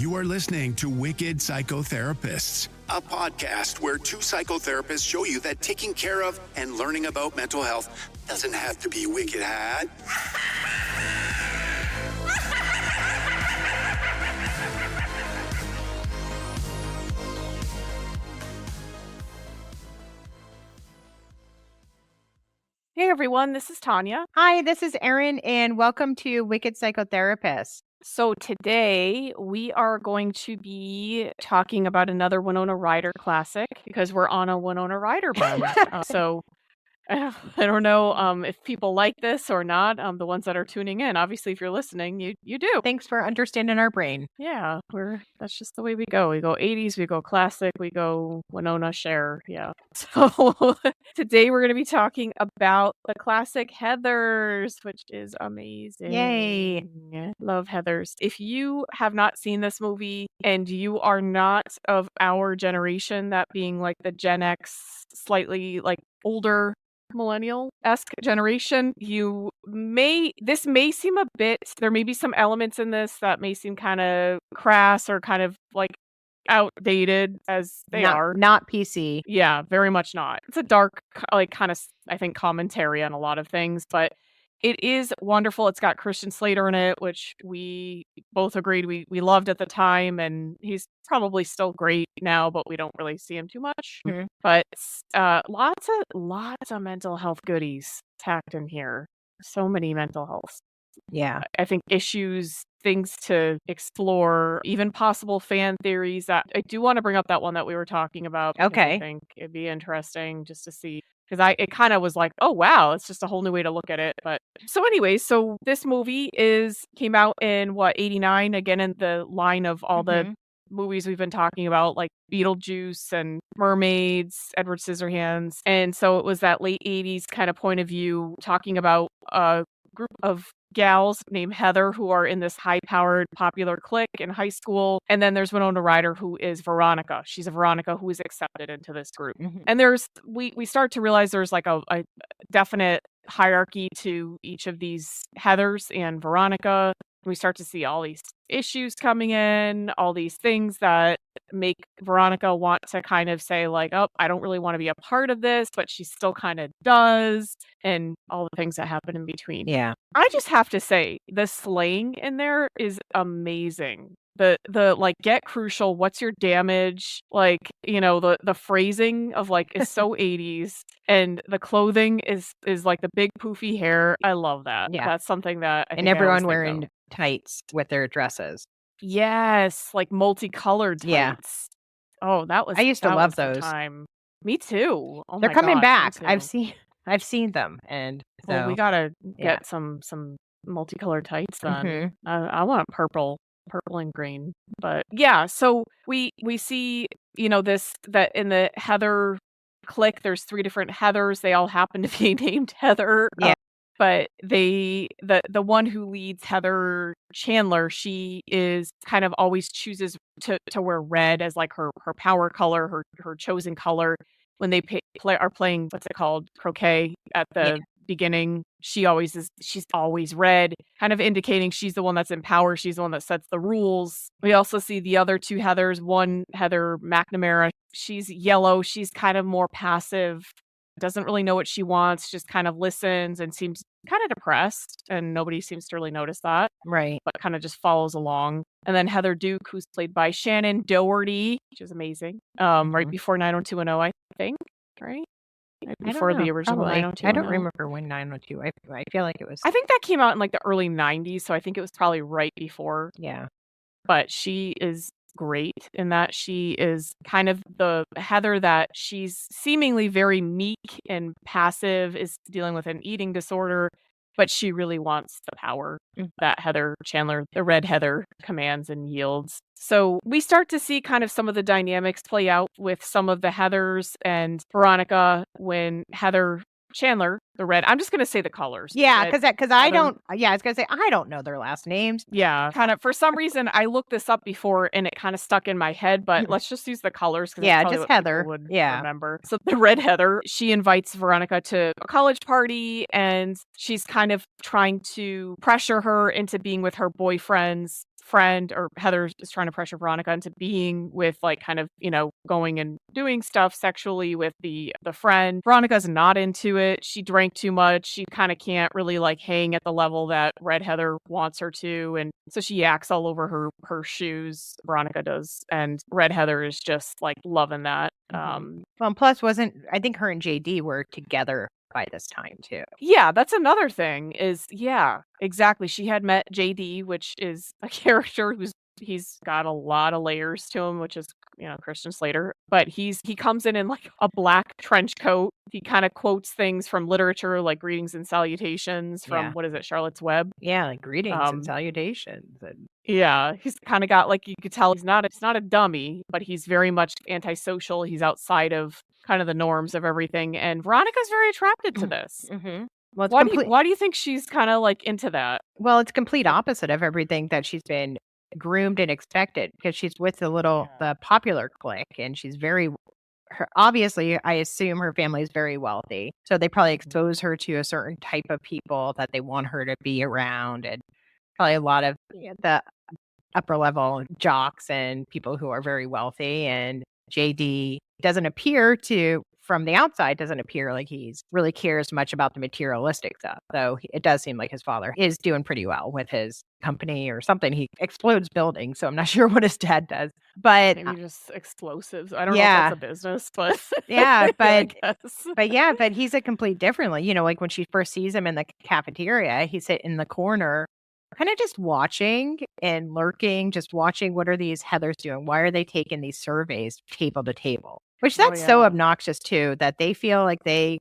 You are listening to Wicked Psychotherapists, a podcast where two psychotherapists show you that taking care of and learning about mental health doesn't have to be wicked hot. Hey everyone, this is Tanya. Hi, this is Erin, and welcome to Wicked Psychotherapists. So today we are going to be talking about another Winona Ryder classic because we're on a Winona Ryder run. So I don't know if people like this or not. The ones that are tuning in, obviously, if you're listening, you do. Thanks for understanding our brain. Yeah, that's just the way we go. We go 80s, we go classic, we go Winona Cher. Yeah. So today we're going to be talking about the classic Heathers, which is amazing. Yay. Love Heathers. If you have not seen this movie and you are not of our generation, that being like the Gen X, slightly like older millennial-esque generation, this may seem a bit, there may be some elements in this that may seem kind of crass or kind of like outdated as they are. Not PC. Yeah, very much not. It's a dark, like kind of, I think, commentary on a lot of things, but it is wonderful. It's got Christian Slater in it, which we both agreed we loved at the time, and he's probably still great now, but we don't really see him too much. Mhm. But lots of mental health goodies packed in here. So many mental health. Yeah. I think issues, things to explore, even possible fan theories. That I do want to bring up that one that we were talking about. Because Okay. I think it'd be interesting just to see. Because it kind of was like, oh wow, it's just a whole new way to look at it. But so anyway, so this movie came out in 89, again in the line of all the movies we've been talking about, like Beetlejuice and Mermaids, Edward Scissorhands. And so it was that late 80s kind of point of view, talking about a group of gals named Heather who are in this high-powered popular clique in high school. And then there's Winona Ryder, who is Veronica. She's a Veronica who is accepted into this group. And we start to realize there's like a definite hierarchy to each of these Heathers and Veronica. We start to see all these issues coming in, all these things that make Veronica want to kind of say like, oh, I don't really want to be a part of this, but she still kind of does, and all the things that happen in between. Yeah. I just have to say, the slang in there is amazing. The like, get crucial, what's your damage? Like, the phrasing of like is so 80s, and the clothing is like the big poofy hair. I love that. Yeah. That's something that I And think I always everyone think wearing of. tights with their dresses. Yes, like multicolored tights. Yeah. Oh, I used to that love was the those. time. Me too. Oh They're my coming gosh, back. me too. I've seen them, and so Well, we gotta yeah. get some multicolored tights then. Mhm. I want purple and green. But yeah, so we see, that in the Heather clique, there's 3 different Heathers. They all happen to be named Heather. Yeah. But the one who leads, Heather Chandler, she is kind of always chooses to wear red as like her power color, her chosen color. When they are playing, what's it called, croquet at the beginning, she's always red, kind of indicating she's the one that's in power. She's the one that sets the rules. We also see the other 2 Heathers. One, Heather McNamara, she's yellow. She's kind of more passive, doesn't really know what she wants, just kind of listens and seems kind of depressed, and nobody seems to really notice that. Right. But kind of just follows along. And then Heather Duke, who's played by Shannon Doherty, which is amazing. Right before 90210, I think, right? Right before the original 90210. I don't remember when 902. I feel like it was. I think that came out in like the early 90s, so I think it was probably right before. Yeah. But she is great in that she is kind of the Heather that she's seemingly very meek and passive, is dealing with an eating disorder, but she really wants the power that Heather Chandler, the red Heather, commands and yields. So we start to see kind of some of the dynamics play out with some of the Heathers and Veronica when Heather Chandler, the red, I'm just going to say the colors. Yeah, because I don't, I was going to say, I don't know their last names. Yeah, kind of, for some reason, I looked this up before and it kind of stuck in my head, but let's just use the colors. Yeah, just Heather. Would remember. So the red Heather, she invites Veronica to a college party, and she's kind of trying to pressure her into being with her boyfriend's friend, or Heather is trying to pressure Veronica into being with like kind of, going and doing stuff sexually with the friend. Veronica's not into it. She drank too much. She kind of can't really like hang at the level that Red Heather wants her to. And so she yaks all over her shoes, Veronica does. And Red Heather is just like loving that. Well, and plus I think her and JD were together by this time too. Yeah, that's another thing is, yeah, exactly. She had met JD, which is a character he's got a lot of layers to him, which is, Christian Slater. But he comes in like a black trench coat. He kind of quotes things from literature like greetings and salutations from, what is it, Charlotte's Web? Yeah, like greetings and salutations. And yeah, he's kind of got like, you could tell he's not a dummy, but he's very much antisocial. He's outside of kind of the norms of everything. And Veronica's very attracted to this. Mm-hmm. Well, why do you think she's kind of like into that? Well, it's complete opposite of everything that she's been groomed and expected, because she's with the popular clique, and she's obviously, I assume her family is very wealthy. So they probably expose her to a certain type of people that they want her to be around, and probably a lot of the upper level jocks and people who are very wealthy. And JD from the outside, doesn't appear like he's really cares much about the materialistic stuff. Though it does seem like his father is doing pretty well with his company or something. He explodes buildings, so I'm not sure what his dad does. But maybe just explosives. I don't know if that's a business, but yeah, but he's a complete different. Like when she first sees him in the cafeteria, he's sitting in the corner, kind of just watching and lurking, just watching what are these Heathers doing? Why are they taking these surveys table to table? Which that's so obnoxious too, that they feel like they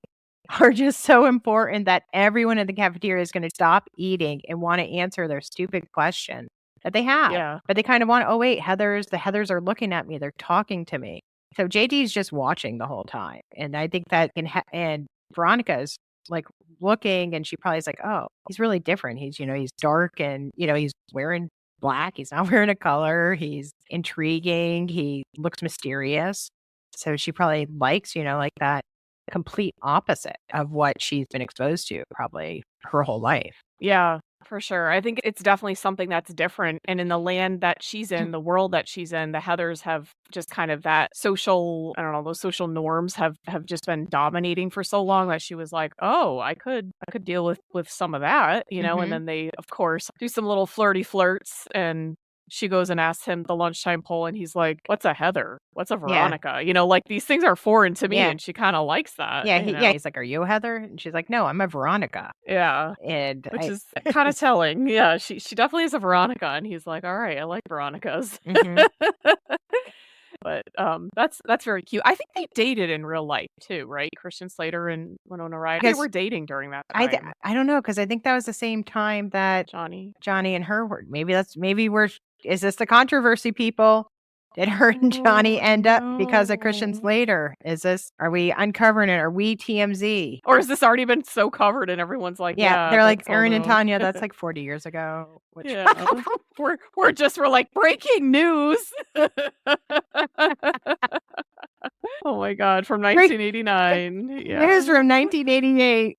are just so important that everyone in the cafeteria is going to stop eating and want to answer their stupid question that they have. Yeah. But they kind of want, oh wait, the Heathers are looking at me. They're talking to me. So JD's just watching the whole time. And I think that and Veronica's like looking, and she probably is like, oh, he's really different. He's, he's dark, and, he's wearing black. He's not wearing a color. He's intriguing. He looks mysterious. So she probably likes, like that complete opposite of what she's been exposed to probably her whole life. Yeah, for sure. I think it's definitely something that's different. And in the land that she's in, the world that she's in, the Heathers have just kind of that social, I don't know, those social norms have just been dominating for so long that she was like, oh, I could deal with some of that, and then they, of course, do some little flirty flirts, and she goes and asks him the lunchtime poll, and he's like, what's a Heather? What's a Veronica? Like these things are foreign to me, and she kind of likes that. Yeah, he's like, are you a Heather? And she's like, no, I'm a Veronica. Yeah. Which is kind of telling. Yeah, she definitely is a Veronica, and he's like, all right, I like Veronicas. But that's very cute. I think they dated in real life too, right? Christian Slater and Winona Ryder. They were dating during that time. I don't know, because I think that was the same time that Johnny and her were. Is this the controversy, people? Did her and Johnny end up because of Christian Slater? Are we uncovering it? Are we TMZ? Or has this already been so covered and everyone's like, they're like Erin and Tanya. That's like 40 years ago. We're like breaking news. Oh my God, from 1989. News from 1988.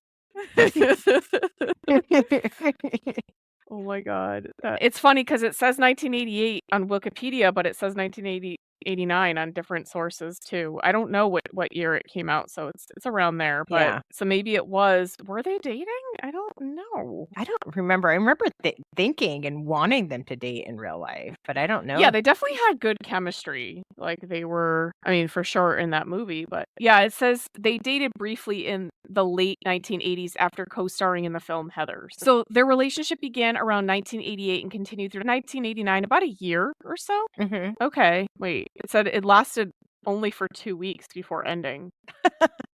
Oh my God. It's funny because it says 1988 on Wikipedia, but it says 1989 on different sources too. I don't know what year it came out, so it's around there. But so maybe were they dating? I don't know. I don't remember. I remember thinking and wanting them to date in real life, but I don't know. Yeah, they definitely had good chemistry. Like they were, I mean, for sure in that movie. But yeah, it says they dated briefly in the late 1980s after co-starring in the film Heathers. So their relationship began around 1988 and continued through 1989, about a year or so. Mm-hmm. Okay, wait. It said it lasted only for 2 weeks before ending.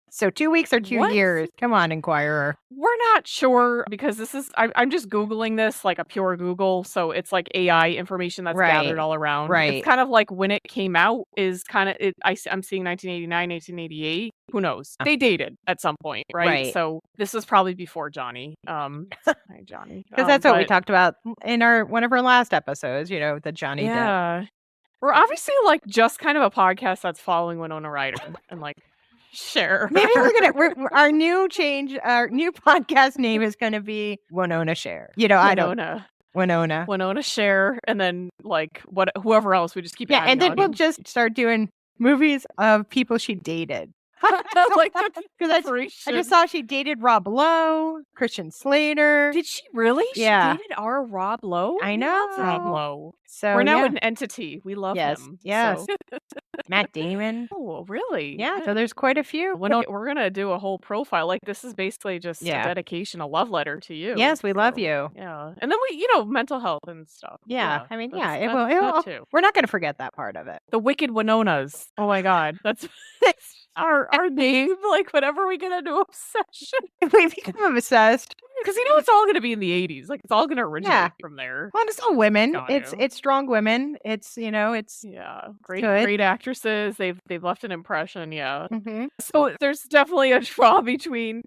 So 2 weeks or 2 years? Come on, Inquirer. We're not sure, because I'm just Googling this, like a pure Google. So it's like AI information that's gathered all around. Right. It's kind of like when it came out is kind of, I'm seeing 1989, 1988. Who knows? They dated at some point, right? So this was probably before Johnny. Hi, Johnny. Because that's what we talked about in one of our last episodes, the Johnny. Yeah. We're obviously like just kind of a podcast that's following Winona Ryder and like Share. Maybe our new podcast name is gonna be Winona Share. Winona. Winona, Cher, and then like whoever else. We just keep adding and then on. we'll just start doing movies of people she dated. Like Because I just saw she dated Rob Lowe, Christian Slater. Did she really? Yeah. She dated our Rob Lowe? I We know. love Rob Lowe. So We're now yeah. an entity. We love him. Yes. So. Matt Damon. Oh, really? Yeah. So there's quite a few. We're going to do a whole profile. Like, this is basically just a dedication, a love letter to you. Yes, we love you. Yeah. And then we, mental health and stuff. Yeah. I mean, it will. Too. We're not going to forget that part of it. The Wicked Winonas. Oh my God. That's our name. Like, whenever we get into obsession. We become obsessed. Because it's all going to be in the 80s. Like, it's all going to originate from there. Well, it's all women. It's strong women. It's, it's great actresses. They've left an impression. Yeah. Mm-hmm. So there's definitely a draw between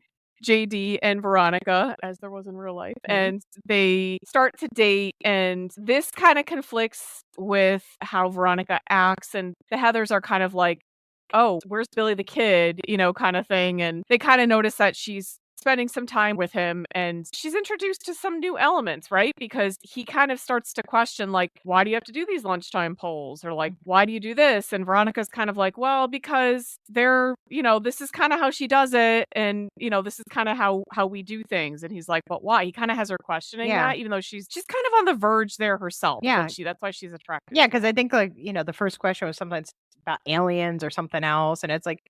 JD and Veronica, as there was in real life, and they start to date, and this kind of conflicts with how Veronica acts, and the Heathers are kind of like, oh, where's Billy the Kid, kind of thing, and they kind of notice that she's spending some time with him, and she's introduced to some new elements, right? Because he kind of starts to question, like, why do you have to do these lunchtime polls? Or like, why do you do this? And Veronica's kind of like, well, because they're, this is kind of how she does it. And, this is kind of how we do things. And he's like, but why? He kind of has her questioning that, even though she's kind of on the verge there herself. Yeah. Like that's why she's attracted. Yeah. Because I think the first question was sometimes about aliens or something else. And it's like,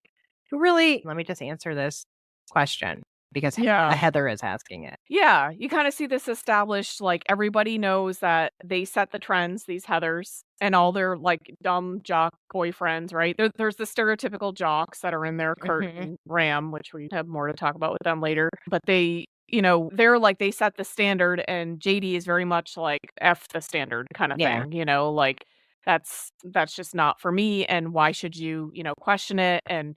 who really, let me just answer this question. Because Heather is asking it. Yeah, you kind of see this established, like everybody knows that they set the trends, these Heathers, and all their like dumb jock boyfriends, right? There's the stereotypical jocks that are in there, Kurt and Ram, which we have more to talk about with them later. But they, they're like, they set the standard, and JD is very much like F the standard kind of thing, like that's just not for me. And why should you, question it? And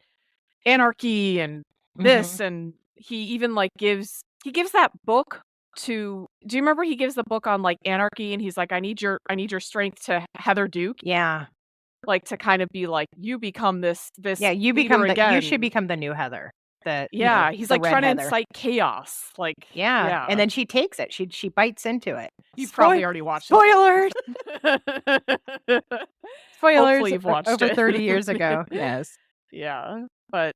anarchy and this and he even like gives that book to, do you remember he gives the book on like anarchy, and he's like, I need your strength to Heather Duke. Yeah. Like to kind of be like, you become this you should become the new Heather. He's like trying to incite chaos. Like and then she takes it. She bites into it. You've probably already watched Spoilers. Spoilers. Hopefully you've watched over it. 30 years ago. Yes. Yeah. But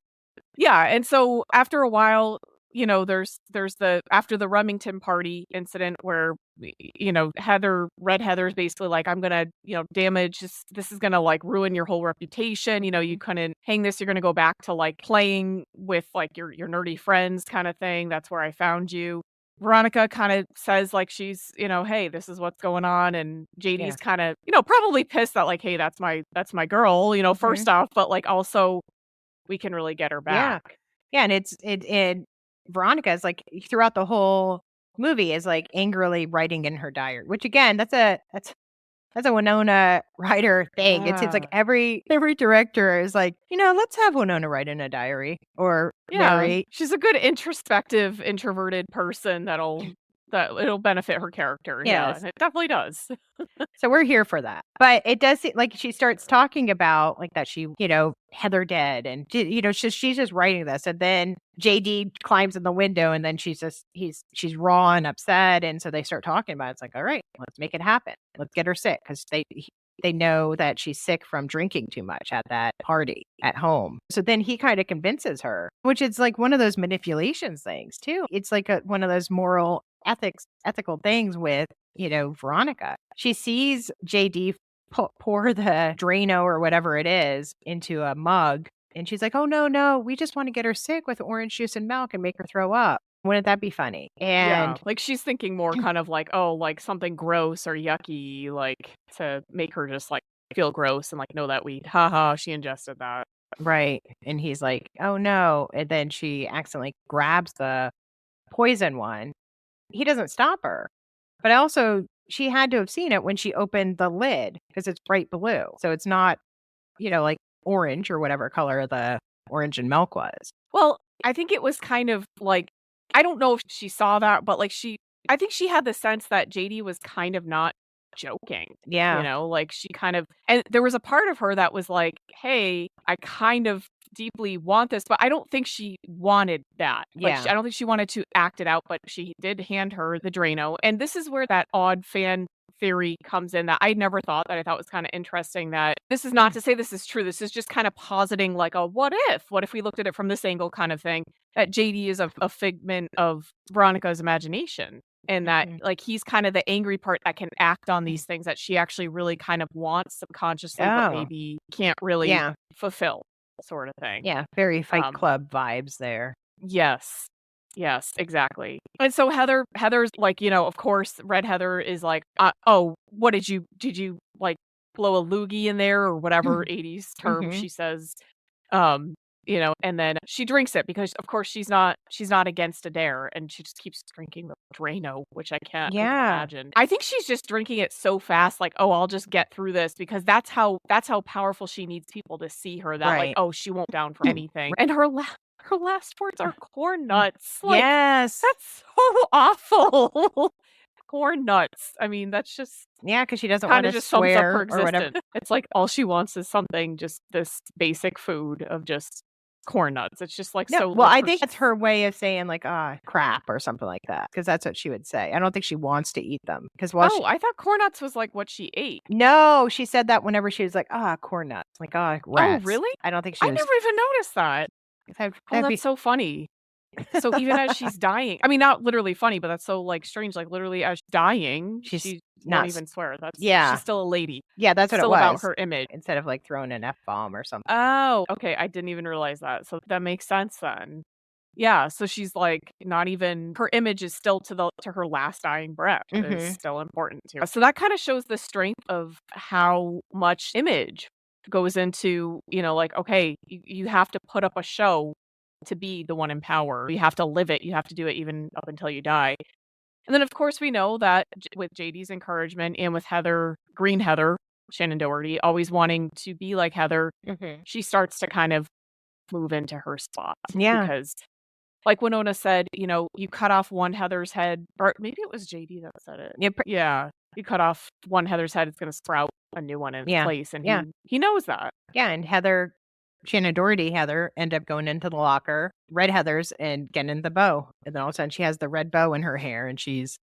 yeah, and so after a while, there's after the Remington party incident where, Red Heather's basically like, I'm going to, damage this is going to like ruin your whole reputation. You couldn't hang this. You're going to go back to like playing with like your nerdy friends kind of thing. That's where I found you. Veronica kind of says like she's, hey, this is what's going on. And JD's kind of, probably pissed that like, hey, that's my girl, first off, but like also we can really get her back. Yeah. And Veronica is like throughout the whole movie is like angrily writing in her diary, which again, that's a Winona Ryder thing. It seems like every director is like, let's have Winona write in a diary or Mary. She's a good introspective, introverted person it'll benefit her character. Yes. Yeah, it definitely does. So we're here for that. But it does seem like she starts talking about like that she, Heather dead and, she's just writing this. And then JD climbs in the window and then she's raw and upset. And so they start talking about it. It's like, all right, let's make it happen. Let's get her sick because they know that she's sick from drinking too much at that party at home. So then he kind of convinces her, which is like one of those manipulations things too. It's like one of those ethical things with, Veronica. She sees JD pour the Drano or whatever it is into a mug. And she's like, oh, no, we just want to get her sick with orange juice and milk and make her throw up. Wouldn't that be funny? And like she's thinking more kind of like, oh, like something gross or yucky, like to make her just like feel gross and like know that she ingested that. Right. And he's like, oh no. And then she accidentally grabs the poison one. He doesn't stop her. But also she had to have seen it when she opened the lid because it's bright blue. So it's not, like orange or whatever color the orange and milk was. Well, I think it was kind of like, I don't know if she saw that, but like I think she had the sense that JD was kind of not joking. Yeah. You know, like she kind of, and there was a part of her that was like, hey, I kind of deeply want this, but I don't think she wanted that. Like, Yeah. I don't think she wanted to act it out, but she did hand her the Drano. And this is where that odd fan theory comes in that I never thought, that I thought was kind of interesting, that this is not to say this is true. This is just kind of positing like a what if we looked at it from this angle kind of thing, that JD is a figment of Veronica's imagination. And that like he's kind of the angry part that can act on these things that she actually really kind of wants subconsciously, but maybe can't really fulfill, sort of thing. Yeah. Very Fight Club vibes there. Yes. Yes, exactly. And so Heather's like, you know, of course, Red Heather is like, oh, what did you like blow a loogie in there or whatever 80s term she says. You know, and then she drinks it because of course she's not against a dare, and she just keeps drinking the Drano, which I can't imagine. I think she's just drinking it so fast, like, oh, I'll just get through this, because that's how powerful she needs people to see her, that like, oh, she won't down for anything. And her last words are corn nuts. Like, yes. that's so awful. Corn nuts. I mean, that's just because she doesn't kind want of to just sums up swear her or whatever. existence. It's like all she wants is something, just this basic food of just corn nuts. It's just like so. Well, I think that's her way of saying like, crap or something like that, because that's what she would say. I don't think she wants to eat them. Because I thought corn nuts was like what she ate. No, she said that whenever she was like, corn nuts, like, rats. Oh, really? I don't think she. I never even noticed that. That's so funny. So even as she's dying, I mean, not literally funny, but that's so like strange. Like literally as she's dying, she won't even swear. She's still a lady. Yeah, that's what still it was. About her image, instead of like throwing an F-bomb or something. Oh, okay. I didn't even realize that. So that makes sense then. Yeah. So she's like, not even her image is still to her last dying breath is still important to her. So that kind of shows the strength of how much image goes into, you know, like, okay, you have to put up a show to be the one in power. You have to live it. You have to do it even up until you die. And then, of course, we know that with JD's encouragement and with Green Heather, Shannon Doherty, always wanting to be like Heather, she starts to kind of move into her spot. Yeah. Because, like Winona said, you know, you cut off one Heather's head, or maybe it was JD that said it. Yeah. You cut off one Heather's head, it's going to sprout a new one in place. And he knows that. Yeah. And Shannon Doherty Heather end up going into the locker, Red Heather's, and getting in the bow. And then all of a sudden she has the red bow in her hair and she's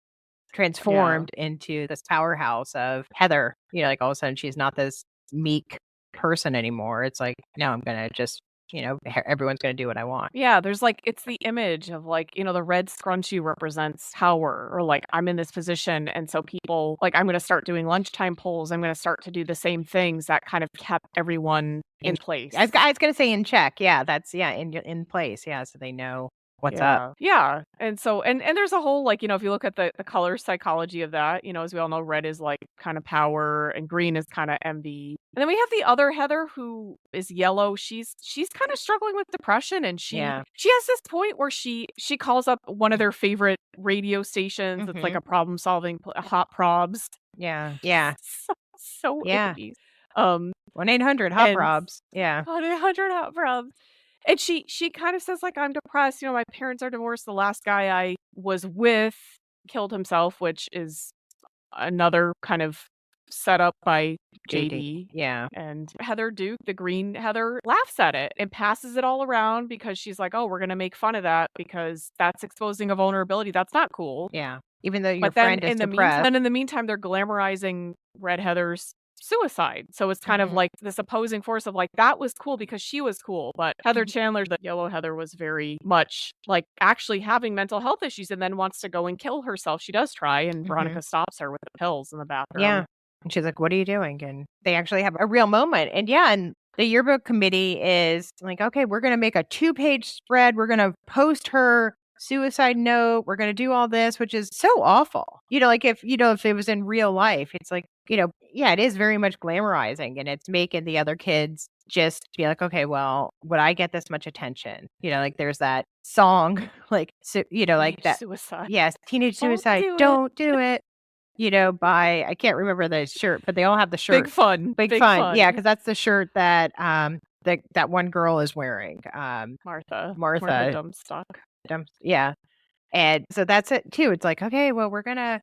transformed into this powerhouse of Heather. You know, like all of a sudden she's not this meek person anymore. It's like, no, I'm going to just, you know, everyone's going to do what I want. Yeah, there's like, it's the image of like, you know, the red scrunchie represents power, or like I'm in this position. And so people like, I'm going to start doing lunchtime polls. I'm going to start to do the same things that kind of kept everyone in place. I was going to say in check. Yeah, that's in place. Yeah, so they know what's up. Yeah. And so, and there's a whole, like, you know, if you look at the color psychology of that, you know, as we all know, red is like kind of power and green is kind of envy. And then we have the other Heather who is yellow. She's kind of struggling with depression, and she has this point where she calls up one of their favorite radio stations. It's like a problem solving hot probs. Yeah. Yeah. So 80s. 1-800 hot probs. Yeah. 1-800 hot probs. And she kind of says, like, I'm depressed. You know, my parents are divorced. The last guy I was with killed himself, which is another kind of set up by JD. Yeah. And Heather Duke, the green Heather, laughs at it and passes it all around because she's like, oh, we're going to make fun of that because that's exposing a vulnerability. That's not cool. Yeah. Even though your friend is depressed. Then in the meantime, they're glamorizing Red Heather's suicide. So it's kind of like this opposing force of like, that was cool because she was cool, but Heather Chandler, the yellow Heather, was very much like actually having mental health issues and then wants to go and kill herself. She does try, and Veronica stops her with the pills in the bathroom. Yeah. And she's like, what are you doing? And they actually have a real moment. And and the yearbook committee is like, okay, we're going to make a 2-page spread. We're going to post her suicide note. We're going to do all this, which is so awful. You know, like if it was in real life, it's like, you know, yeah, it is very much glamorizing, and it's making the other kids just be like, okay, well, would I get this much attention? You know, like there's that song, like, so, you know, like that. Suicide. Yes. Teenage suicide. Don't do it. You know, by, I can't remember the shirt, but they all have the shirt. Big fun. Yeah. Cause that's the shirt that, that one girl is wearing. Martha Dumpstock. Yeah. And so that's it too. It's like, okay, well, we're going to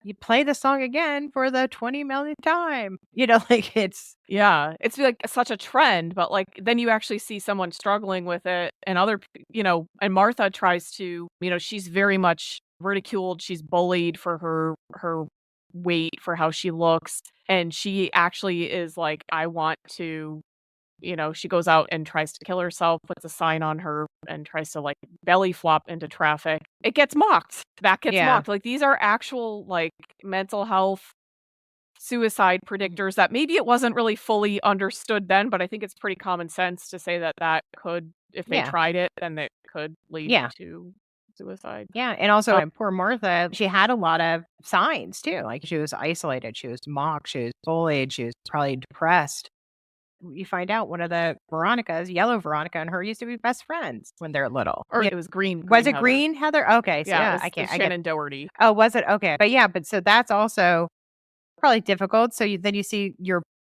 you play the song again for the 20 millionth time. Like it's Yeah, it's like such a trend, but like then you actually see someone struggling with it and and Martha tries to, she's very much ridiculed, she's bullied for her weight, for how she looks, and she actually is like, I want to, she goes out and tries to kill herself, puts a sign on her and tries to like belly flop into traffic. It gets mocked. That gets Yeah. mocked. Like these are actual like mental health suicide predictors that maybe it wasn't really fully understood then, but I think it's pretty common sense to say that could, if they Yeah. tried it, then it could lead Yeah. to suicide. Yeah, and also poor Martha, she had a lot of signs too. Like she was isolated, she was mocked, she was bullied, she was probably depressed. You find out one of the Veronicas, yellow Veronica, and her used to be best friends when they're little. Or Yeah. it was green. Was it Heather. green Heather? Okay, so Yeah, yeah, it I was get Shannon Doherty. Oh, was it? Okay, but so that's also probably difficult. So then you see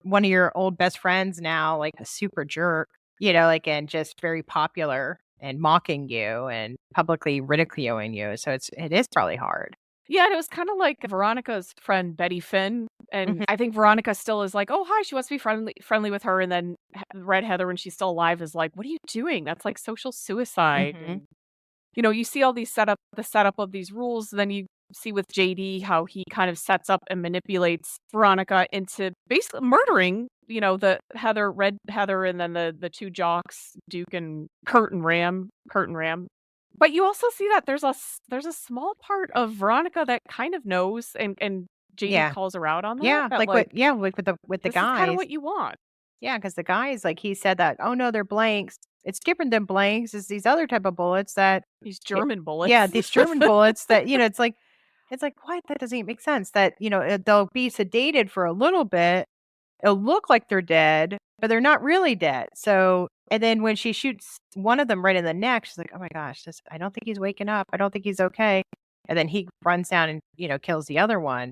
one of your old best friends now like a super jerk, like and just very popular and mocking you and publicly ridiculing you. So it is probably hard. Yeah, and it was kind of like Veronica's friend Betty Finn, and I think Veronica still is like, "Oh, hi, she wants to be friendly with her," and then Red Heather, when she's still alive, is like, "What are you doing? That's like social suicide." And, you see all the setup of these rules, then you see with JD how he kind of sets up and manipulates Veronica into basically murdering, the Red Heather, and then the two jocks, Duke and Kurt and Ram. But you also see that there's a small part of Veronica that kind of knows, and JD calls her out on that. Yeah, that, like what? Yeah, like with the this guys. is kind of what you want. Yeah, because the guys, like he said that, oh no, they're blanks. It's different than blanks. It's these other type of bullets that These German bullets. Yeah, these German bullets that it's like what? That doesn't even make sense. That they'll be sedated for a little bit. It'll look like they're dead, but they're not really dead. So, and then when she shoots one of them right in the neck, she's like, oh my gosh, I don't think he's waking up. I don't think he's okay. And then he runs down and kills the other one.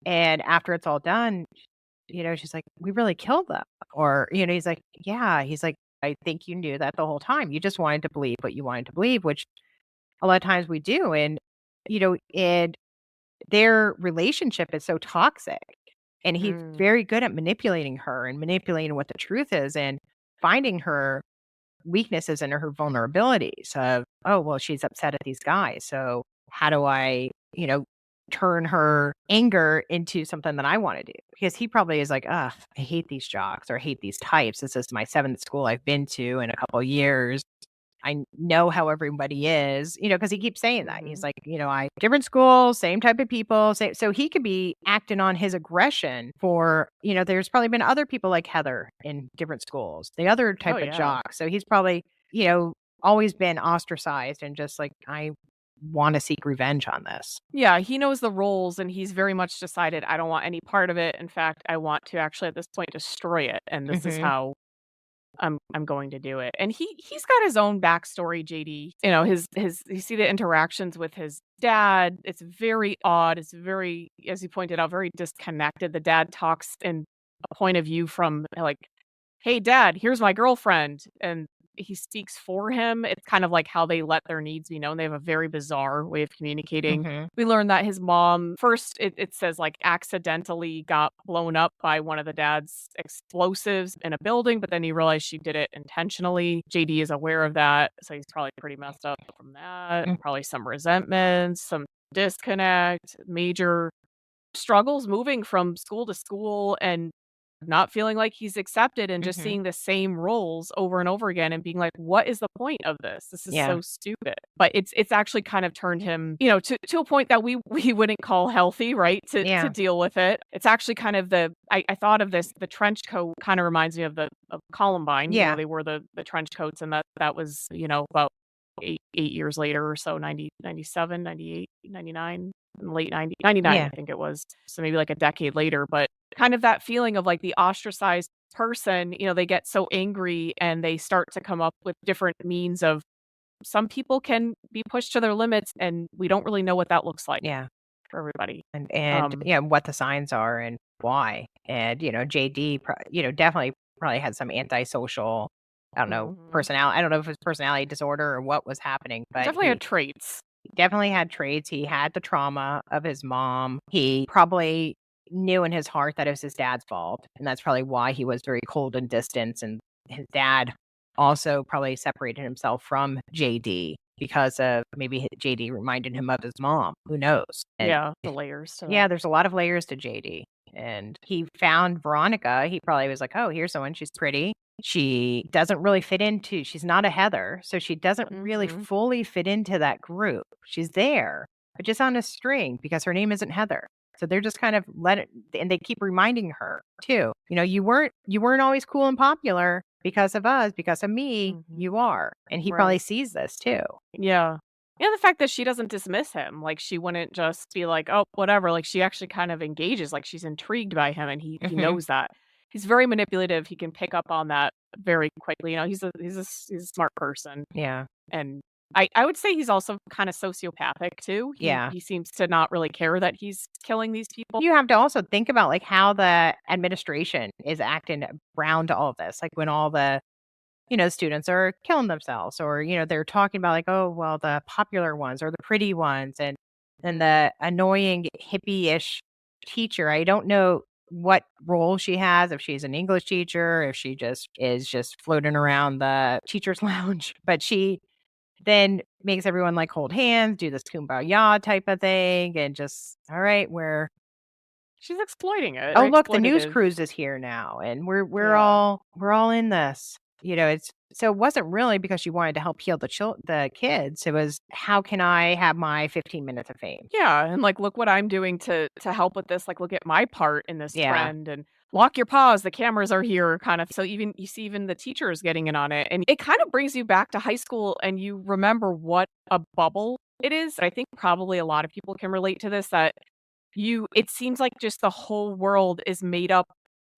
And after it's all done, she's like, we really killed them. Or, he's like, yeah. He's like, I think you knew that the whole time. You just wanted to believe what you wanted to believe, which a lot of times we do. And, and their relationship is so toxic. And he's very good at manipulating her and manipulating what the truth is and finding her weaknesses and her vulnerabilities of, oh, well, she's upset at these guys. So how do I, turn her anger into something that I want to do? Because he probably is like, ugh, I hate these jocks or I hate these types. This is my 7th school I've been to in a couple of years. I know how everybody is, because he keeps saying that. He's like, I different schools, same type of people. So he could be acting on his aggression for, there's probably been other people like Heather in different schools, the other type of jock. So he's probably, always been ostracized and just like, I want to seek revenge on this. Yeah, he knows the roles and he's very much decided, I don't want any part of it. In fact, I want to actually at this point destroy it. And this is how I'm going to do it. And he's got his own backstory, JD. You see the interactions with his dad. It's very odd. It's very, as you pointed out, very disconnected. The dad talks in a point of view from like, hey dad, here's my girlfriend. And he speaks for him. It's kind of like how they let their needs be known. They have a very bizarre way of communicating. We learned that his mom, first it says like accidentally got blown up by one of the dad's explosives in a building, but then he realized she did it intentionally. JD is aware of that. So he's probably pretty messed up from that. Probably some resentment, some disconnect, major struggles moving from school to school and not feeling like he's accepted and just seeing the same roles over and over again and being like, what is the point of this? This is so stupid. But it's actually kind of turned him, to a point that we wouldn't call healthy, right? To deal with it. It's actually kind of I thought of this, the trench coat kind of reminds me of Columbine. Yeah. They wore the trench coats and that was, about 8 years later or so, 90, 97, 98, 99. Late 99, I think it was. So maybe like a decade later, but kind of that feeling of like the ostracized person, they get so angry and they start to come up with different means of some people can be pushed to their limits and we don't really know what that looks like for everybody. And what the signs are and why. And, JD, definitely probably had some antisocial, I don't know, personality. I don't know if it was personality disorder or what was happening, but definitely had traits. definitely had traits. He had the trauma of his mom. He probably knew in his heart that it was his dad's fault. And that's probably why he was very cold and distant. And his dad also probably separated himself from JD because of maybe JD reminded him of his mom. Who knows? And Yeah, the layers to yeah, that. there's a lot of layers to JD. And he found Veronica. He probably was like, oh, here's someone. She's pretty. She doesn't really fit into, she's not a Heather. So she doesn't really Mhm. fully fit into that group. She's there, but just on a string because her name isn't Heather. So they're just kind of let it, and they keep reminding her too. You weren't always cool and popular because of us, because of me. Mhm. You are. And he Right. probably sees this too. Yeah. Yeah, the fact that she doesn't dismiss him, like, she wouldn't just be like, "Oh, whatever," like, she actually kind of engages, like, she's intrigued by him, and he Mhm. knows that. He's very manipulative, he can pick up on that very quickly, he's a smart person, Yeah. and I would say he's also kinda sociopathic too. Yeah. He seems to not really care that he's killing these people. You have to also think about like how the administration is acting around all of this. Like when all the, students are killing themselves or, they're talking about like, oh, well, the popular ones or the pretty ones and the annoying hippie-ish teacher. I don't know what role she has, if she's an English teacher, if she just is just floating around the teacher's lounge, but she then makes everyone like hold hands, do this kumbaya type of thing, and just all right, She's exploiting it, oh, very look, the news exploitative. cruise is here now, and we're Yeah. all in this. It's so it wasn't really because she wanted to help heal the kids. It was how can I have my 15 minutes of fame? Yeah, and, like, look what I'm doing to help with this, like, look at my part in this Yeah. trend, and lock your paws, the cameras are here, kind of so even you see even the teachers getting in on it, and it kind of brings you back to high school, and you remember what a bubble it is. I think probably a lot of people can relate to this, that it seems like just the whole world is made up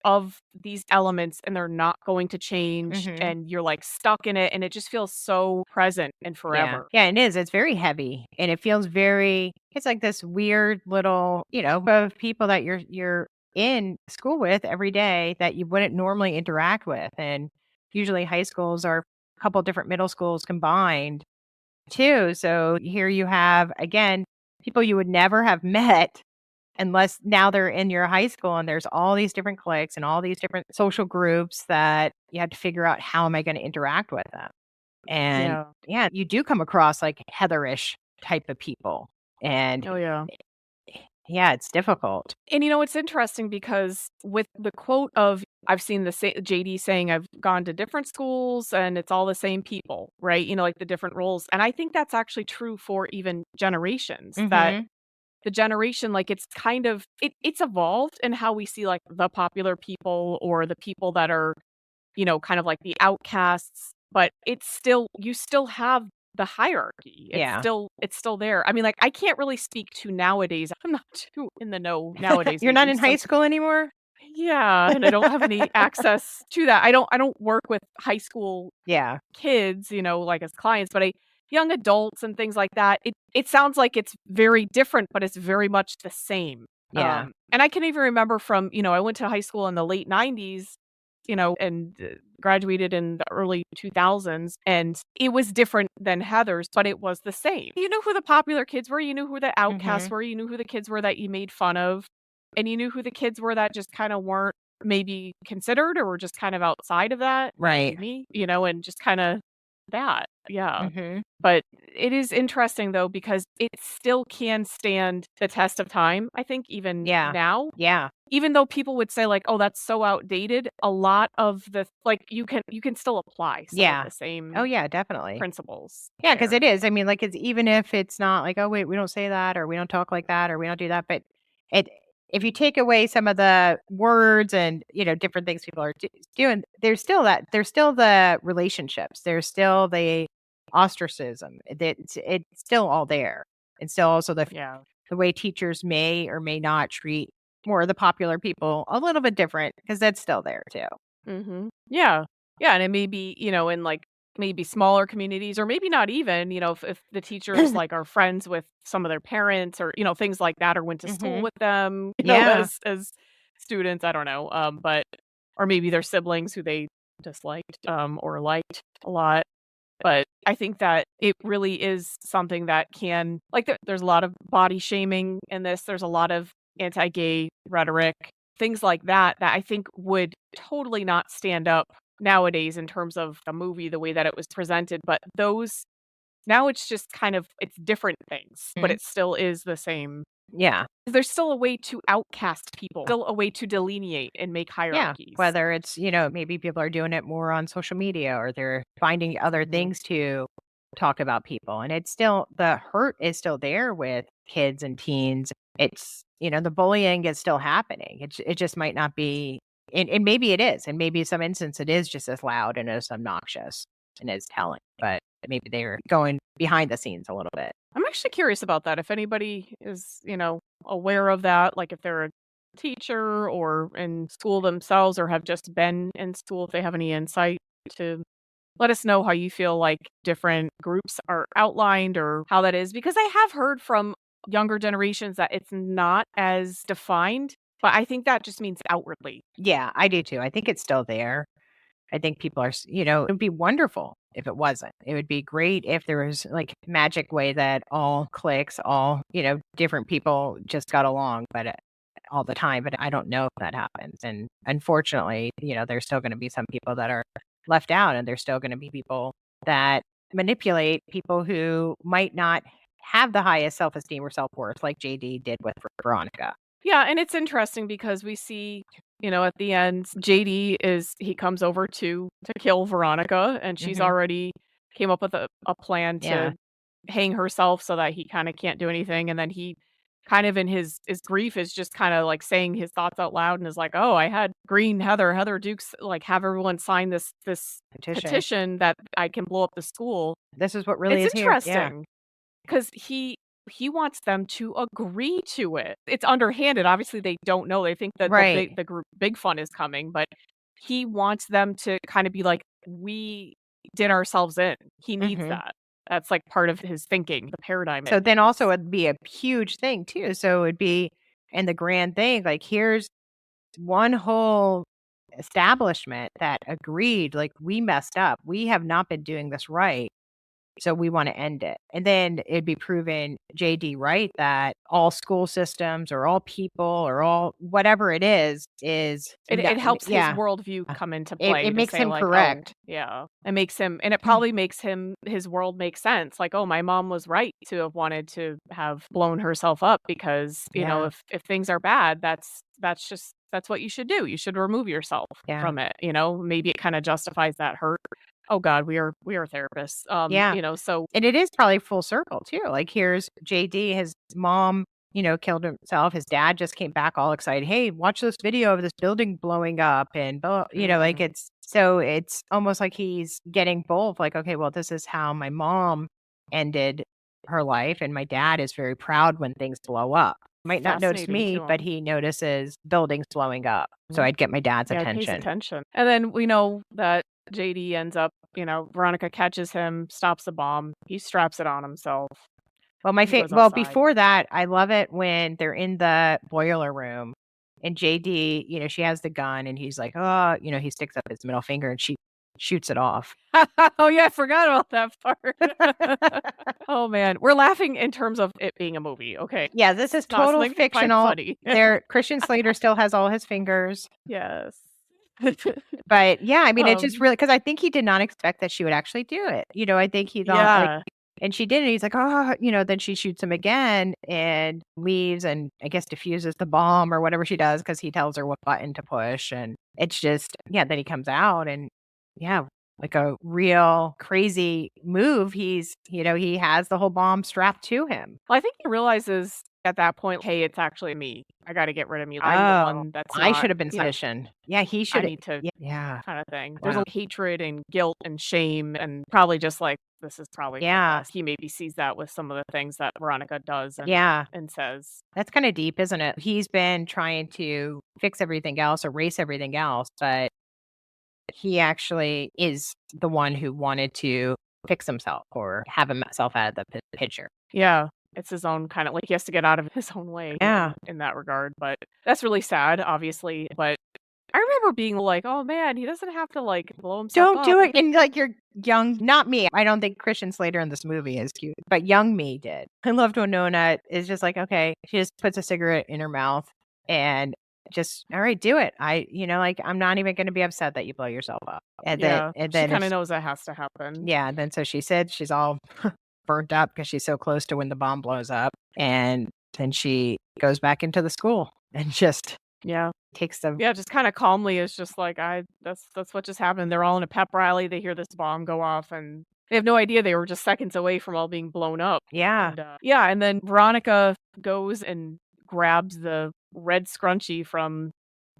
of these elements, and they're not going to change, Mhm. and you're, like, stuck in it, and it just feels so present and Yeah. forever. Yeah, it is. It's very heavy and it feels very it's like this weird little, of people that you're in school with every day that you wouldn't normally interact with. And usually high schools are a couple different middle schools combined too. So here you have again people you would never have met unless now they're in your high school and there's all these different cliques and all these different social groups that you have to figure out how am I going to interact with them. And Yeah. yeah, you do come across like Heatherish type of people. And Oh, yeah. yeah, it's difficult. And it's interesting because with the quote of I've seen JD saying I've gone to different schools and it's all the same people, right? Like the different roles. And I think that's actually true for even generations that Mhm. the generation, like it's kind of, it's evolved in how we see like the popular people or the people that are, kind of like the outcasts, but you still have the hierarchy. Yeah. It's still there. I mean, like I can't really speak to nowadays. I'm not too in the know nowadays. You're not in high school anymore? Yeah, and I don't have any access to that. I don't work with high school Yeah. kids, like as clients, but young adults and things like that. It sounds like it's very different, but it's very much the same. Yeah. And I can even remember from, I went to high school in the late 90s, and graduated in the early 2000s, and it was different than Heather's, but it was the same. You knew who the popular kids were, you knew who the outcasts Mhm. were, you knew who the kids were that you made fun of, and you knew who the kids were that just kind of weren't maybe considered or were just kind of outside of that, Right. me, and just kind of that. Yeah. Mhm. But it is interesting though because it still can stand the test of time, I think even Yeah. now. Yeah. Even though people would say like, "Oh, that's so outdated," a lot of the like you can still apply some of Yeah. the same Oh yeah, definitely. principles Yeah, because there. it is. I mean, like, it's even if it's not like, "Oh, wait, we don't say that," or "We don't talk like that," or "We don't do that," but it if you take away some of the words and, different things people are doing, there's still the relationships, there's still the ostracism, it's still all there, and still also Yeah. the way teachers may or may not treat more of the popular people a little bit different because that's still there too. Mhm. Yeah. Yeah, and it may be, in like maybe smaller communities or maybe not even, if the teachers like are friends with some of their parents or, things like that or went to school Mhm. with them, Yeah. as students, I don't know. But or maybe their siblings who they disliked or liked a lot. But I think that it really is something that can, like, there's a lot of body shaming in this. There's a lot of anti-gay rhetoric, things like that, that I think would totally not stand up nowadays in terms of a movie, the way that it was presented. But those, now it's just kind of, it's different things, but Mhm. it still is the same. Yeah. There's still a way to outcast people, still a way to delineate and make Yeah. hierarchies. Whether it's, maybe people are doing it more on social media or they're finding other Mhm. things to talk about people. And it's still, the hurt is still there with kids and teens. It's, the bullying is still happening. It just might not be, and maybe it is. And maybe in some instance it is just as loud and as obnoxious and as telling. But maybe they're going behind the scenes a little bit. I'm actually curious about that. If anybody is, aware of that, like if they're a teacher or in school themselves or have just been in school, if they have any insight to let us know how you feel like different groups are outlined or how that is. Because I have heard from younger generations that it's not as defined, but I think that just means outwardly. Yeah, I do too. I think it's still there. I think people are, it would be wonderful if it wasn't. It would be great if there was like magic way that all cliques, all, different people just got along, but all the time. But I don't know if that happens. And unfortunately, there's still going to be some people that are left out, and there's still going to be people that manipulate people who might not have the highest self-esteem or self-worth, like JD did with Veronica. Yeah, and it's interesting because we see, at the end, JD he comes over to kill Veronica, and she's Mhm. already came up with a plan Yeah. to hang herself so that he kind of can't do anything. And then he kind of in his grief is just kind of like saying his thoughts out loud and is like, oh, I had Green Heather Dukes like have everyone sign this petition that I can blow up the school. This is what really It's is here. Yeah. interesting because he wants them to agree to it. It's underhanded. Obviously, they don't know. They think that Right. the group Big Fun is coming, but he wants them to kind of be like, we did ourselves in. He needs Mhm. that. That's like part of his thinking, the paradigm. So then also it'd be a huge thing too. So it'd be in the grand thing, like here's one whole establishment that agreed, like we messed up. We have not been doing this right. So we want to end it. And then it'd be proven JD right that all school systems or all people or all whatever it is it helps his yeah. worldview come into It play to makes say him like, oh, correct. yeah, it makes him, and it probably makes his world make sense. Like, oh, my mom was right to have wanted to have blown herself up because Yeah. if things are bad, that's what you should do. You should remove yourself Yeah. from it. Maybe it kind of justifies that hurt. Oh God, we are therapists. Yeah. So And it is probably full circle too. Like here's JD, his mom, killed himself. His dad just came back all excited. Hey, watch this video of this building blowing up and like it's almost like he's getting both like, okay, well, this is how my mom ended her life. And my dad is very proud when things blow up. Might not notice fascinating me, to but him. he notices buildings blowing up. So Mhm. I'd get my dad's Yeah, it pays attention. attention. And then we know that JD ends up, Veronica catches him, stops the bomb. He straps it on himself. Well, He goes outside. before that, I love it when they're in the boiler room and JD, she has the gun and he's like, oh, he sticks up his middle finger and she shoots it off. Oh yeah, I forgot about that part. Oh man, we're laughing in terms of it being a movie. Okay. Yeah, this is It's not total something we find fictional. funny. Christian Slater still has all his fingers. Yes. But yeah, I mean, it's just Um, really because I think he did not expect that she would actually do it. I think he thought like, yeah. and she did, and he's like, oh, then she shoots him again and leaves and I guess diffuses the bomb or whatever she does because he tells her what button to push. And it's just, yeah, then he comes out and yeah, like a real crazy move. He has the whole bomb strapped to him. Well, I think he realizes at that point, hey, it's actually me. I got to get rid of me. I'm the Oh, one that's I not, should have been suspicion. Yeah, he I should. need to Yeah. kind of thing. There's Wow. a hatred and guilt and shame and probably just like, this is probably for the Yeah. best. He maybe sees that with some of the things that Veronica does Yeah. and says. That's kind of deep, isn't it? He's been trying to fix everything else, erase everything else, but he actually is the one who wanted to fix himself or have himself out of the picture. Yeah, it's his own kind of like he has to get out of his own way Yeah. in that regard. But that's really sad, obviously. But I remember being like, oh man, he doesn't have to like blow himself Don't do up. it. And like you're young, not me. I don't think Christian Slater in this movie is cute, but young me did. I loved Winona is just like, okay, she just puts a cigarette in her mouth and just, all right, do it. Like I'm not even going to be upset that you blow yourself up. And Yeah, then she kind of knows that has to happen. yeah. And then so she said she's all burnt up because she's so close to when the bomb blows up. And then she goes back into the school and just takes them. Yeah, just kind of calmly is just like, that's what just happened. They're all in a pep rally. They hear this bomb go off and they have no idea they were just seconds away from all being blown up. Yeah. And, and then Veronica goes and grabs the red scrunchie from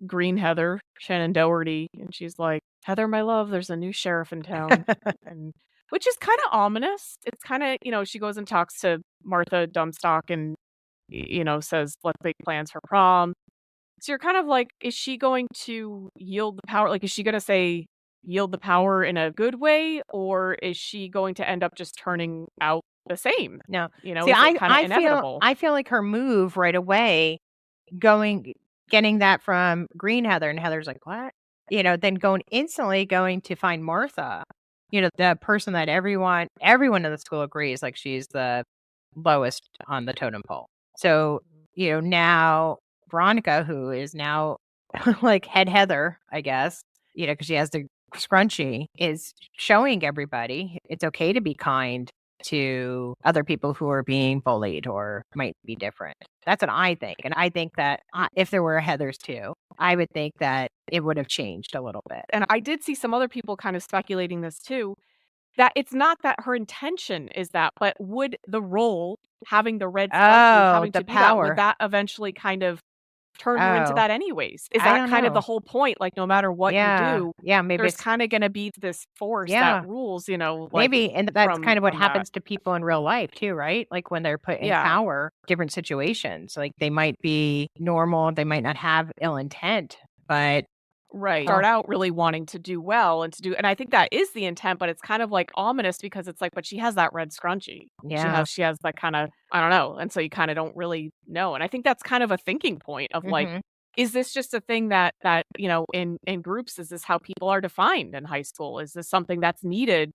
Green Heather, Shannon Doherty, and she's like, Heather, my love, there's a new sheriff in town. And which is kind of ominous. It's kind of, she goes and talks to Martha Dumpstock and, says, let's make plans for prom. So you're kind of like, is she going to yield the power? Like, is she going to say yield the power in a good way? Or is she going to end up just turning out the same? No. See, I feel like her move right away, getting that from Green Heather, and Heather's like, what? Then instantly going to find Martha, the person that everyone in the school agrees, like she's the lowest on the totem pole. So, now Veronica, who is now like head Heather, I guess, because she has the scrunchie, is showing everybody it's okay to be kind to other people who are being bullied or might be different. That's what I think. And I think that if there were Heathers too, I would think that it would have changed a little bit. And I did see some other people kind of speculating this too, that it's not that her intention is that, but would the role having the red scrunchie, having the to power, would that eventually kind of turn her into that anyways? Is that kind of the whole point? Like, no matter what you do, maybe there's kind of going to be this force that rules, like, maybe. And that's kind of what happens to people in real life too, right? Like when they're put in power, different situations, like they might be normal, they might not have ill intent, but start out really wanting to do well and I think that is the intent, but it's kind of like ominous because it's like, but she has that red scrunchie. She has that kind of, I don't know. And so you kind of don't really know. And I think that's kind of a thinking point of like, is this just a thing that in groups, is this how people are defined in high school? Is this something that's needed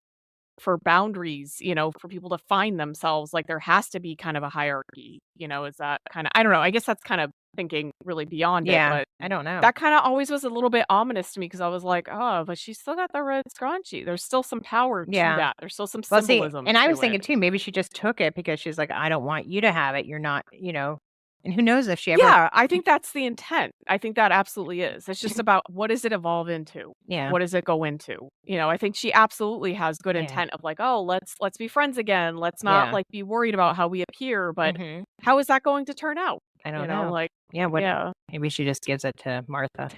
for boundaries, for people to find themselves? Like there has to be kind of a hierarchy, is that kind of, I don't know. I guess that's kind of thinking really beyond it, but I don't know. That kind of always was a little bit ominous to me because I was like, oh, but she's still got the red scrunchie. There's still some power to that. There's still some symbolism. And I was thinking too, maybe she just took it because she's like, I don't want you to have it. You're not, and who knows if she ever. Yeah, I think that's the intent. I think that absolutely is. It's just about what does it evolve into? Yeah. What does it go into? I think she absolutely has good intent of like, oh, let's be friends again. Let's not like be worried about how we appear, but how is that going to turn out? I don't know. Like, maybe she just gives it to Martha.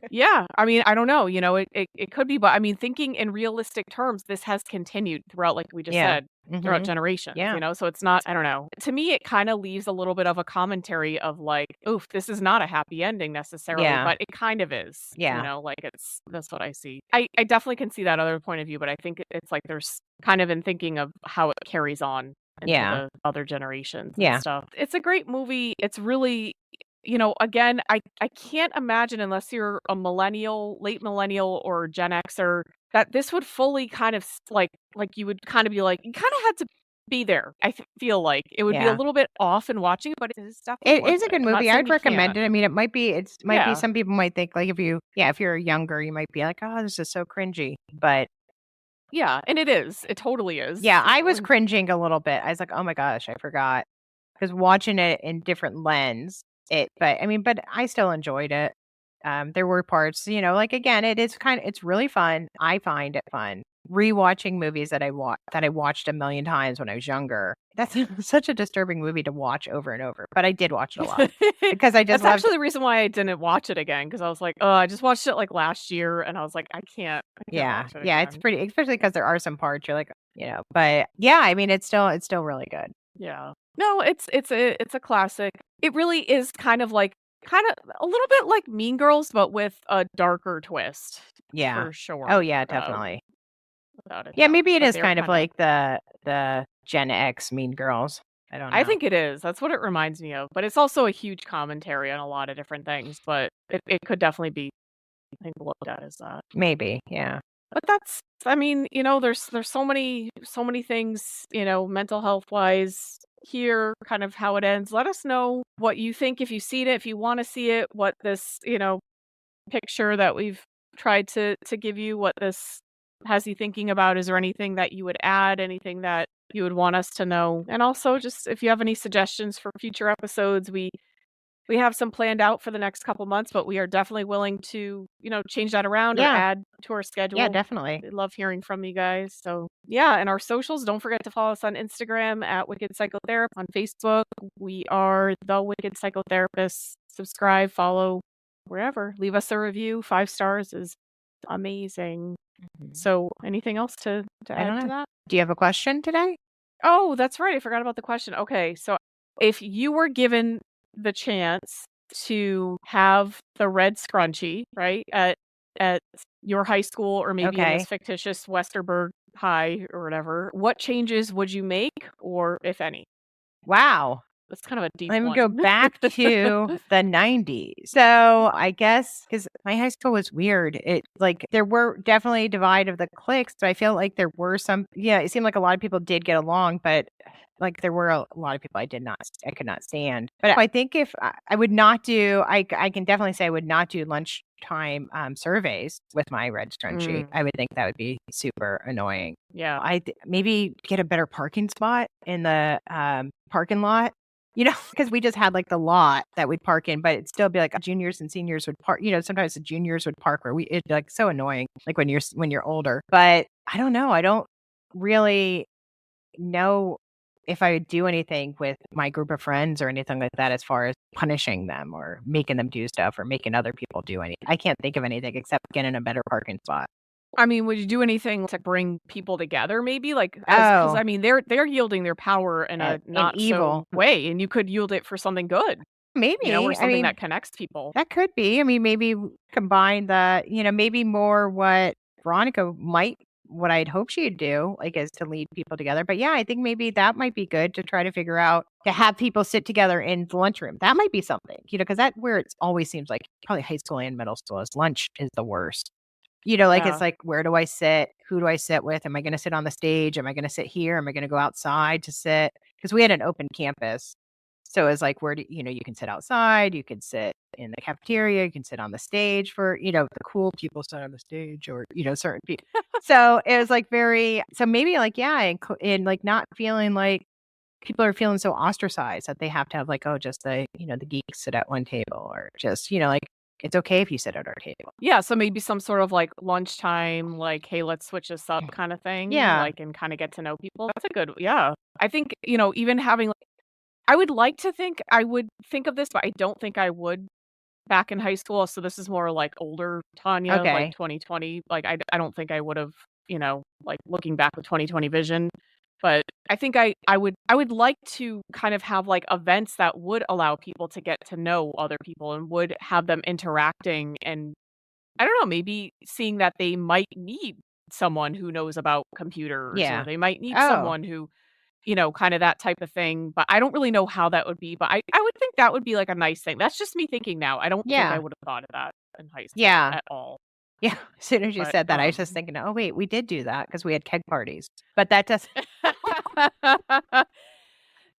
Yeah. I mean, I don't know. It could be, but I mean, thinking in realistic terms, this has continued throughout, like we just said, throughout generations, so it's not, I don't know. To me, it kind of leaves a little bit of a commentary of like, oof, this is not a happy ending necessarily, but it kind of is, like that's what I see. I definitely can see that other point of view, but I think it's like there's kind of in thinking of how it carries on into the other generations and stuff. It's a great movie. It's really, again, I can't imagine unless you're a millennial, late millennial or Gen Xer, that this would fully kind of like you would kind of be like, you kind of had to be there. I feel like it would be a little bit off in watching it, but it is definitely it is a good movie. I'd recommend it. I mean, it might be some people might think like if you're younger, you might be like, oh, this is so cringy, but yeah, and it is. It totally is. Yeah, I was cringing a little bit. I was like, oh my gosh, I forgot. Because watching it in different lens, but I still enjoyed it. There were parts, like again, it's really fun. I find it fun. Rewatching movies that I watched a million times when I was younger. That's such a disturbing movie to watch over and over. But I did watch it a lot because I just. That's actually the reaon why I didn't watch it again, because I was like, oh, I just watched it like last year, and I was like, I can't watch it again. It's pretty, especially because there are some parts you're like, but yeah, I mean, it's still really good. Yeah, no, it's a classic. It really is kind of a little bit like Mean Girls, but with a darker twist. Yeah, for sure. Oh yeah, definitely. Without it. Yeah, maybe it is kind of like the Gen X Mean Girls. I don't know. I think it is. That's what it reminds me of. But it's also a huge commentary on a lot of different things. But it could definitely be think looked at as that. Maybe, yeah. But I mean, there's so many things, mental health wise here, kind of how it ends. Let us know what you think if you've seen it, if you want to see it, what this, picture that we've tried to give you, what this has you thinking about. Is there anything that you would add, anything that you would want us to know? And also just if you have any suggestions for future episodes, we have some planned out for the next couple months, but we are definitely willing to, change that around or Yeah. add to our schedule. Yeah, definitely. We love hearing from you guys. So yeah, and our socials, don't forget to follow us on Instagram at Wicked Psychotherapist. On Facebook, we are the Wicked Psychotherapists. Subscribe, follow, wherever. Leave us a review. 5 stars is amazing. So anything else to I add don't to know. that? Do you have a question today? Oh, that's right. I forgot about the question. Okay, so if you were given the chance to have the red scrunchie, right, at your high school or maybe in Okay. this fictitious Westerberg High or whatever, what changes would you make, or if any? Wow. That's kind of a deep Let me one. go back to the 90s. So I guess because my high school was weird. It there were definitely a divide of the cliques, but I feel like there were some. Yeah, it seemed like a lot of people did get along, but there were a lot of people I could not stand. But I think if I would not do, I can definitely say I would not do lunchtime surveys with my red scrunchie. I would think that would be super annoying. Yeah. I maybe get a better parking spot in the parking lot. Because we just had the lot that we'd park in, but it'd still be juniors and seniors would park. Sometimes the juniors would park where it'd be so annoying, when you're older. But I don't know. I don't really know if I would do anything with my group of friends or anything like that as far as punishing them or making them do stuff or making other people do anything. I can't think of anything except getting a better parking spot. I mean, would you do anything to bring people together? Maybe because Oh. I mean, they're yielding their power in a not evil so way, and you could yield it for something good. Maybe. Or I something mean, that connects people. that could be. I mean, maybe combine the, maybe more what Veronica what I'd hope she'd do, is to lead people together. But yeah, I think maybe that might be good to try to figure out, to have people sit together in the lunchroom. That might be something, because that's where it always seems like probably high school and middle school is lunch is the worst. It's where do I sit? Who do I sit with? Am I going to sit on the stage? Am I going to sit here? Am I going to go outside to sit? Because we had an open campus. So it's where do you can sit outside, you can sit in the cafeteria, you can sit on the stage for, the cool people sit on the stage or, certain people. So it was very, so maybe yeah, and not feeling like people are feeling so ostracized that they have to have just the, the geeks sit at one table or just, it's okay if you sit at our table. Yeah, so maybe some sort of lunchtime, hey, let's switch this up kind of thing. Yeah. And kind of get to know people. That's a good, yeah. I think, even having, I would like to think I would think of this, but I don't think I would back in high school. So this is more older Tanya, Okay. 2020. I don't think I would have, looking back with 2020 vision. But I think I would like to kind of have events that would allow people to get to know other people and would have them interacting, and I don't know, maybe seeing that they might need someone who knows about computers, Yeah. or they might need someone who, kind of that type of thing. But I don't really know how that would be. But I would think that would be a nice thing. That's just me thinking now. I don't think I would have thought of that in high school at all. Yeah, as soon as you said that, I was just thinking, oh, wait, we did do that because we had keg parties. But that doesn't.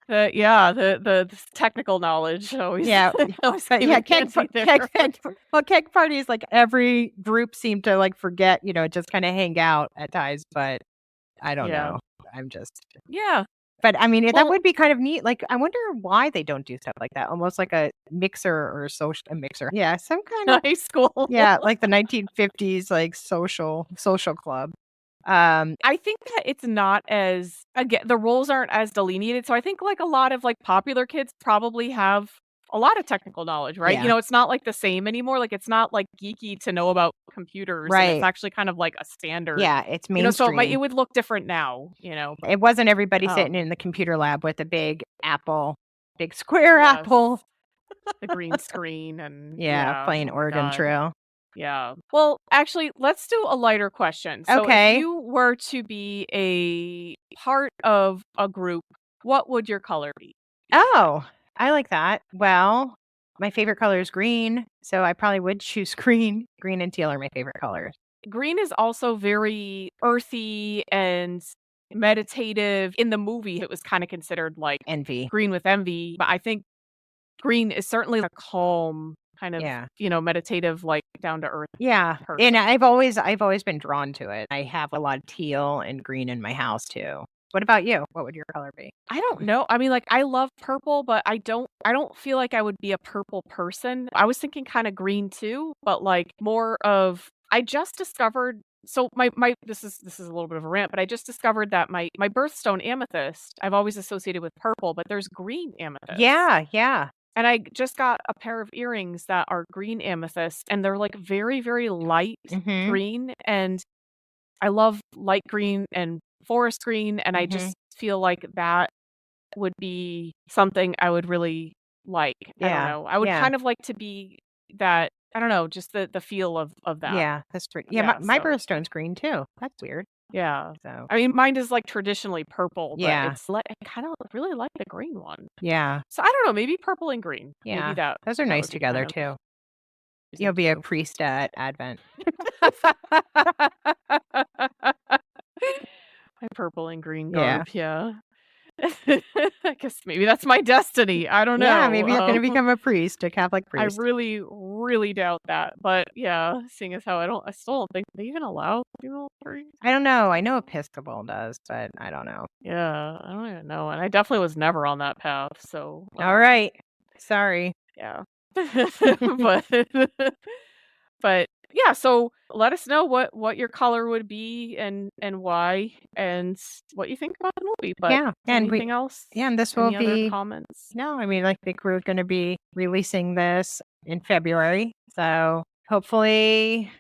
The technical knowledge always. Yeah, always but came yeah, in handy there. keg parties, every group seemed to forget, just kind of hang out at times. But I don't know. I'm just. Yeah. But I mean, that would be kind of neat. I wonder why they don't do stuff like that. Almost like a mixer or a mixer. Yeah, some kind of high school. Yeah, the 1950s, social club. I think that it's not as, again, the roles aren't as delineated. So I think a lot of popular kids probably have a lot of technical knowledge, right? Yeah. It's not the same anymore. It's not geeky to know about computers. Right. And it's actually kind of a standard. Yeah, it's mainstream. So it would look different now, but it wasn't everybody sitting in the computer lab with a big square apple. The green screen and playing Oregon Trail. Yeah. Well, actually, let's do a lighter question. So Okay. if you were to be a part of a group, what would your color be? Oh, I like that. Well, My favorite color is green, so I probably would choose green. Green and teal are my favorite colors. Green is also very earthy and meditative. In the movie, it was kind of considered like Envy. green with envy, but I think green is certainly a calm kind of, Yeah. meditative, like down to earth. Yeah. person. And I've always been drawn to it. I have a lot of teal and green in my house too. What about you? What would your color be? I don't know. I mean, like, I love purple, but I don't feel like I would be a purple person. I was thinking kind of green too, but like more of I just discovered so my this is a little bit of a rant, but I just discovered that my birthstone amethyst, I've always associated with purple, but there's green amethyst. Yeah, yeah. And I just got a pair of earrings that are green amethyst, and they're like very, very light Mhm. green. And I love light green and forest green. And I just feel like that would be something I would really like. I don't Yeah, know. I would yeah. kind of like to be that, I don't know, just the feel of that. Yeah, that's true. Yeah, Yeah, my so birthstone's green too. That's weird. yeah. So, I mean, mine is like traditionally purple, but Yeah. it's like I kind of really like the green one. yeah, So I don't know, maybe purple and green. yeah. Maybe that Those are that nice would be together kind too. of You'll be a too. priest at Advent. My purple and green Yeah. garb, yeah. I guess maybe that's my destiny. I don't know. Yeah, maybe you're going to become a priest, a Catholic I priest. really, really doubt that. But yeah, seeing as how I still don't think they even allow female priests. I don't know. I know Episcopal does, but I don't know. Yeah, I don't even know. And I definitely was never on that path. So, All right. Sorry. yeah. but but yeah, so let us know what your color would be and why and what you think about the movie. But Yeah, and anything else? and this will Any other be comments? No, I mean, I think we're going to be releasing this in February. So hopefully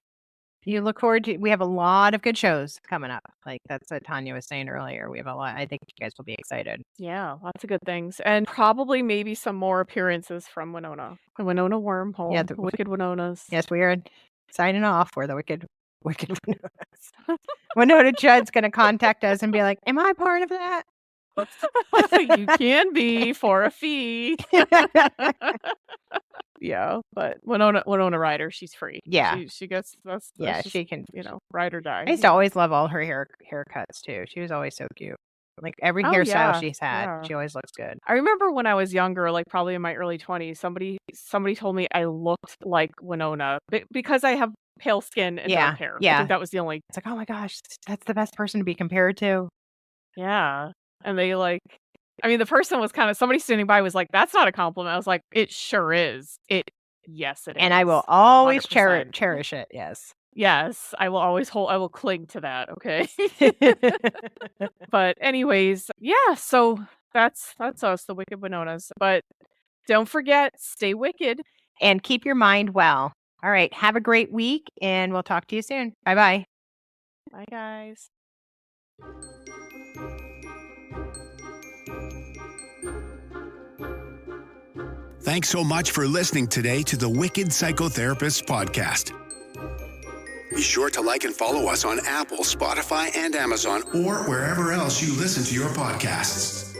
you look forward to, we have a lot of good shows coming up. Like that's what Tanya was saying earlier. We have a lot. I think you guys will be excited. Yeah, lots of good things. And probably maybe some more appearances from Winona. The Winona wormhole. Yeah, The Wicked Winonas. Yes, we are signing off for the Wicked Winonas. Winona Judd's going to contact us and be like, am I part of that? You can be for a fee. Yeah, but Winona Ryder, she's free. Yeah. She gets that's Yeah, just, she can. ride or die. I used to always love all her haircuts too. She was always so cute. Like every Oh, hairstyle yeah, she's had, yeah. she always looks good. I remember when I was younger, like probably in my early 20s, somebody told me I looked like Winona because I have pale skin and dark hair. I Yeah. think that was the only. It's like, oh my gosh, that's the best person to be compared to. Yeah. And they I mean, the person was kind of, somebody standing by was like, that's not a compliment. I was like, it sure is. Yes, it is. And I will always 100%. cherish it. Yes. Yes, I will cling to that. Okay. But anyways, yeah, so that's us, the Wicked Winonas. But don't forget, stay wicked. And keep your mind well. All right. Have a great week and we'll talk to you soon. Bye-bye. Bye, guys. Thanks so much for listening today to the Wicked Psychotherapists podcast. Be sure to like and follow us on Apple, Spotify, and Amazon, or wherever else you listen to your podcasts.